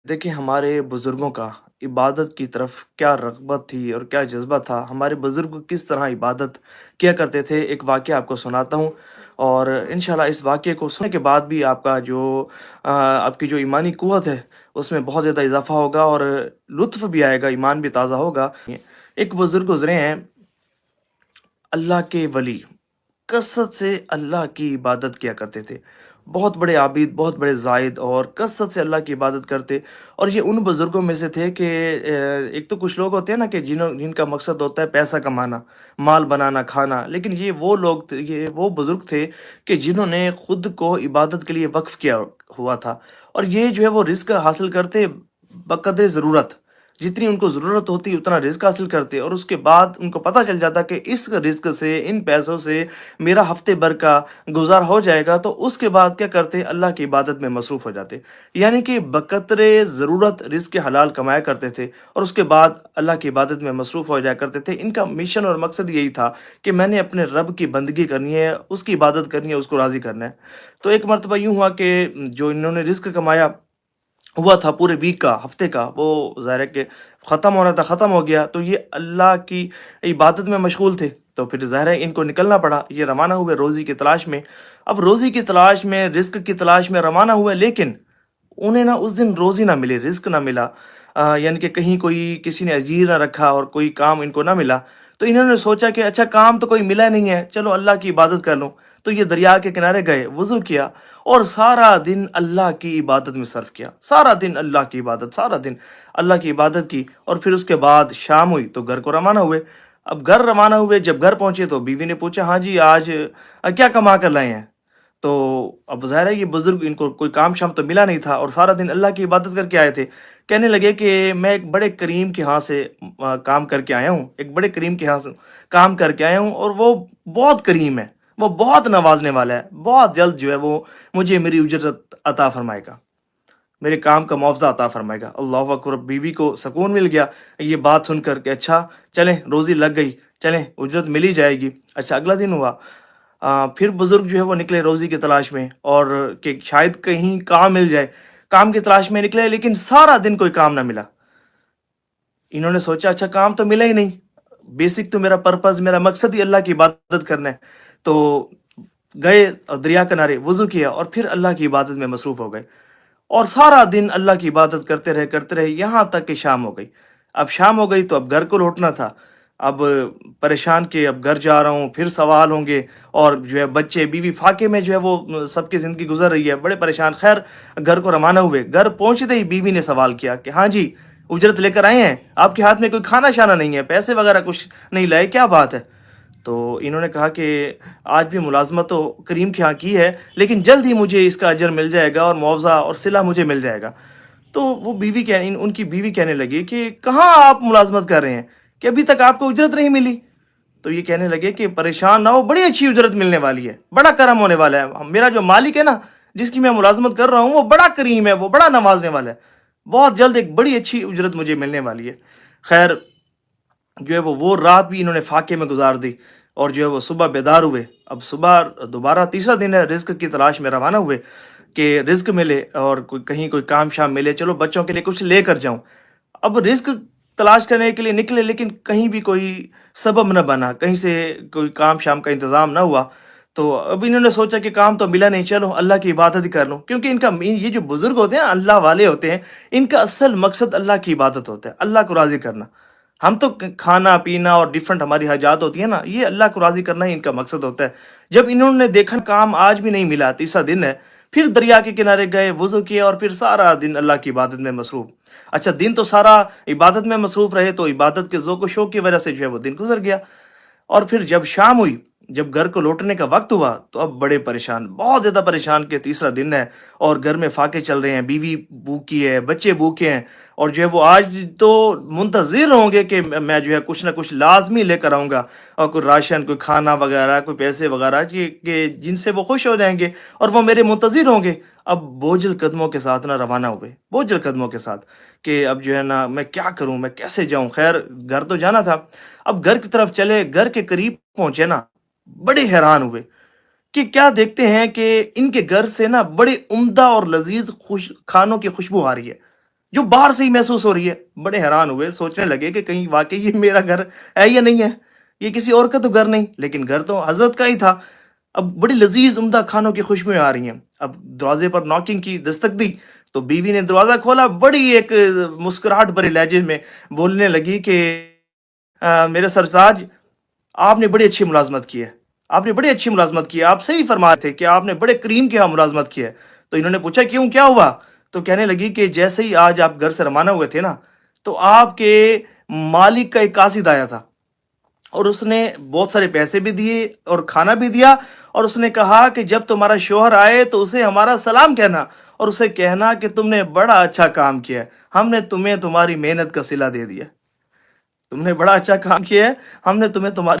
देखिए, हमारे बुज़ुर्गों का इबादत की तरफ क्या रग़बत थी और क्या जज़्बा था। हमारे बुज़ुर्ग किस तरह इबादत किया करते थे, एक वाक़या आपको सुनाता हूँ और इंशाअल्लाह इस वाक़ये को सुनने के बाद भी आपका जो आपकी जो ईमानी क़ुव्वत है, उसमें बहुत ज़्यादा इज़ाफ़ा होगा और लुत्फ़ भी आएगा, ईमान भी ताज़ा होगा। एक बुज़ुर्ग गुज़रे हैं, अल्लाह के वली, कसरत से अल्लाह की इबादत किया करते थे। बहुत बड़े आबिद, बहुत बड़े ज़ाहिद और कसरत से अल्लाह की इबादत करते और ये उन बुज़ुर्गों में से थे कि एक तो कुछ लोग होते हैं ना कि जिनका मकसद होता है पैसा कमाना, माल बनाना, खाना। लेकिन ये वो लोग थे, ये वो बुज़ुर्ग थे कि जिन्होंने खुद को इबादत के लिए वक़्फ़ किया हुआ था और ये जो है वो रिज़्क हासिल करते बक़द्रे ज़रूरत। जितनी उनको ज़रूरत होती उतना रिज़्क हासिल करते और उसके बाद उनको पता चल जाता कि इस रिज़्क से, इन पैसों से मेरा हफ़्ते भर का गुज़ारा हो जाएगा, तो उसके बाद क्या करते अल्लाह की इबादत में मसरूफ़ हो जाते। यानी कि बक़द्रे ज़रूरत रिज़्क हलाल कमाया करते थे और उसके बाद अल्लाह की इबादत में मसरूफ़ हो जाया करते थे। इनका मिशन और मकसद यही था कि मैंने अपने रब की बंदगी करनी है, उसकी इबादत करनी है, उसको राज़ी करना है। तो एक मर्तबा यूँ हुआ कि जो इन्होंने रिज़्क कमाया हुआ था पूरे वीक का, हफ़्ते का, वो ज़ाहिर है कि ख़त्म होना था, ख़त्म हो गया। तो ये अल्लाह की इबादत में मशगूल थे, तो फिर ज़ाहिर है इनको निकलना पड़ा। ये रवाना हुए रोज़ी की तलाश में। अब रोज़ी की तलाश में, रिज़्क की तलाश में रवाना हुए, लेकिन उन्हें ना उस दिन रोज़ी ना मिली, रिज़्क ना मिला। यानी कि कहीं कोई किसी ने अजीर ना रखा और कोई काम इनको ना मिला। तो इन्होंने सोचा कि अच्छा काम तो कोई मिला नहीं है, चलो अल्लाह की इबादत कर लूँ। तो ये दरिया के किनारे गए, वुज़ू किया और सारा दिन अल्लाह की इबादत में सर्फ़ किया। सारा दिन अल्लाह की इबादत, सारा दिन अल्लाह की इबादत की और फिर उसके बाद शाम हुई तो घर को रवाना हुए। अब घर रवाना हुए, जब घर पहुँचे तो बीवी ने पूछा, "हाँ जी, आज क्या कमा कर लाए हैं?" तो अब ज़ाहिर है ये बुज़ुर्ग, इनको कोई काम-शाम तो मिला नहीं था और सारा दिन अल्लाह की इबादत करके आए थे। कहने लगे कि मैं एक बड़े करीम के यहाँ से काम करके आया हूँ, एक बड़े करीम के यहाँ से काम करके आया हूँ और वो बहुत करीम है, वो बहुत नवाज़ने वाला है, बहुत जल्द जो है वो मुझे मेरी उजरत अता फ़रमाएगा, मेरे काम का मुआवज़ा अता फ़रमाएगा। अल्लाहु अकबर! बीवी को सुकून मिल गया ये बात सुनकर के अच्छा चलें रोज़ी लग गई, चलें उजरत मिल ही जाएगी। अच्छा अगला दिन हुआ, फिर बुज़ुर्ग जो है वो निकले रोज़ी की तलाश में और कि शायद कहीं काम मिल जाए। काम की तलाश में निकले लेकिन सारा दिन कोई काम ना मिला। इन्होंने सोचा अच्छा काम तो मिला ही नहीं, बेसिक तो मेरा पर्पज़, मेरा मकसद ही अल्लाह की इबादत करना है। तो गए दरिया किनारे वज़ू किया और फिर अल्लाह की इबादत में मसरूफ़ हो गए और सारा दिन अल्लाह की इबादत करते रहे यहाँ तक कि शाम हो गई। अब शाम हो गई तो अब घर को लौटना था। अब परेशान कि अब घर जा रहा हूँ, फिर सवाल होंगे और जो है बच्चे, बीवी फाके में जो है वो सबकी ज़िंदगी गुज़र रही है, बड़े परेशान। ख़ैर घर को रवाना हुए, घर पहुँचते ही बीवी ने सवाल किया कि हाँ जी, उजरत लेकर आए हैं? आपके हाथ में कोई खाना-शाना नहीं है, पैसे वग़ैरह कुछ नहीं लाए, क्या बात है? तो इन्होंने कहा कि आज भी मुलाज़मत तो करीम के यहाँ की है, लेकिन जल्द ही मुझे इसका अजर मिल जाएगा और मुआवज़ा और सिला मुझे मिल जाएगा। तो वो बीवी उनकी बीवी कहने लगी कि कहाँ आप मुलाज़मत कर रहे हैं कि अभी तक आपको उजरत नहीं मिली? तो ये कहने लगे कि परेशान ना हो, बड़ी अच्छी उजरत मिलने वाली है, बड़ा करम होने वाला है। मेरा जो मालिक है ना, जिसकी मैं मुलाज़मत कर रहा हूँ, वो बड़ा करीम है, वो बड़ा नवाज़ने वाला है। बहुत जल्द एक बड़ी अच्छी उजरत मुझे मिलने वाली है। ख़ैर जो है वो रात भी इन्होंने फाके में गुजार दी और जो है वो सुबह बेदार हुए। अब सुबह दोबारा तीसरा दिन है, रिज़्क की तलाश में रवाना हुए कि रिज़्क मिले और कोई कहीं कोई काम-शाम मिले, चलो बच्चों के लिए कुछ लेकर जाऊँ। अब रिज़्क तलाश करने के लिए निकले लेकिन कहीं भी कोई सबब ना बना, कहीं से कोई काम-शाम का इंतज़ाम ना हुआ। तो अब इन्होंने सोचा कि काम तो मिला नहीं, चलो अल्लाह की इबादत ही कर लूँ। क्योंकि इनका ये जो बुज़ुर्ग होते हैं, अल्लाह वाले होते हैं, इनका असल मकसद अल्लाह की इबादत होता है, अल्लाह को राज़ी करना। हम तो खाना-पीना और डिफरेंट हमारी हाजात होती है ना, ये अल्लाह को राज़ी करना ही इनका मकसद होता है। जब इन्होंने देखा काम आज भी नहीं मिला, तीसरा दिन है, फिर दरिया के किनारे गए, वुज़ू किया और फिर सारा दिन अल्लाह की इबादत में मसरूफ़। अच्छा दिन तो सारा इबादत में मसरूफ़ रहे, तो इबादत के ज़ौक़ व शौक़ की वजह से जो है वो दिन गुज़र गया और फिर जब शाम हुई, जब घर को लौटने का वक़्त हुआ, तो अब बड़े परेशान, बहुत ज़्यादा परेशान कि तीसरा दिन है और घर में फाके चल रहे हैं, बीवी भूखी है, बच्चे भूखे हैं और जो है वो आज तो मुंतज़िर होंगे कि मैं जो है कुछ ना कुछ लाज़मी लेकर आऊँगा और कोई राशन, कोई खाना वग़ैरह, कोई पैसे वग़ैरह कि जिनसे वो खुश हो जाएँगे और वो मेरे मुंतज़िर होंगे। अब बोझिल कदमों के साथ ना रवाना हुए, बोझिल कदमों के साथ कि अब जो है ना मैं क्या करूँ, मैं कैसे जाऊँ? ख़ैर घर तो जाना था। अब घर की तरफ चले, घर के करीब पहुँचे ना, बड़े हैरान हुए कि क्या देखते हैं कि इनके घर से ना बड़े उम्दा और लज़ीज़ खुश खानों की खुशबू आ रही है। جو باہر سے ہی محسوس ہو رہی ہے۔ بڑے حیران ہوئے، سوچنے لگے کہ کہیں واقعی یہ میرا گھر ہے یا نہیں ہے، یہ کسی اور کا تو گھر نہیں، لیکن گھر تو حضرت کا ہی تھا۔ اب بڑی لذیذ عمدہ کھانوں کی خوشبوئیں آ رہی ہیں۔ اب دروازے پر ناکنگ کی، دستک دی، تو بیوی نے دروازہ کھولا، بڑی ایک مسکراہٹ بھرے لہجے میں بولنے لگی کہ میرے سرتاج، آپ نے بڑی اچھی ملازمت کی ہے، آپ نے بڑی اچھی ملازمت کی ہے، آپ صحیح فرما تھے کہ آپ نے بڑے کریم کے ہاں ملازمت کی ہے۔ تو انہوں نے پوچھا کیوں، کیا ہوا؟ تو کہنے لگی کہ جیسے ہی آج آپ گھر سے روانہ ہوئے تھے نا، تو آپ کے مالک کا ایک قاصد آیا تھا، اور اس نے بہت سارے پیسے بھی دیے اور کھانا بھی دیا، اور اس نے کہا کہ جب تمہارا شوہر آئے تو اسے ہمارا سلام کہنا، اور اسے کہنا کہ تم نے بڑا اچھا کام کیا ہے، ہم نے تمہیں تمہاری محنت کا صلہ دے دیا، تم نے بڑا اچھا کام کیا ہے، ہم نے تمہیں تمہاری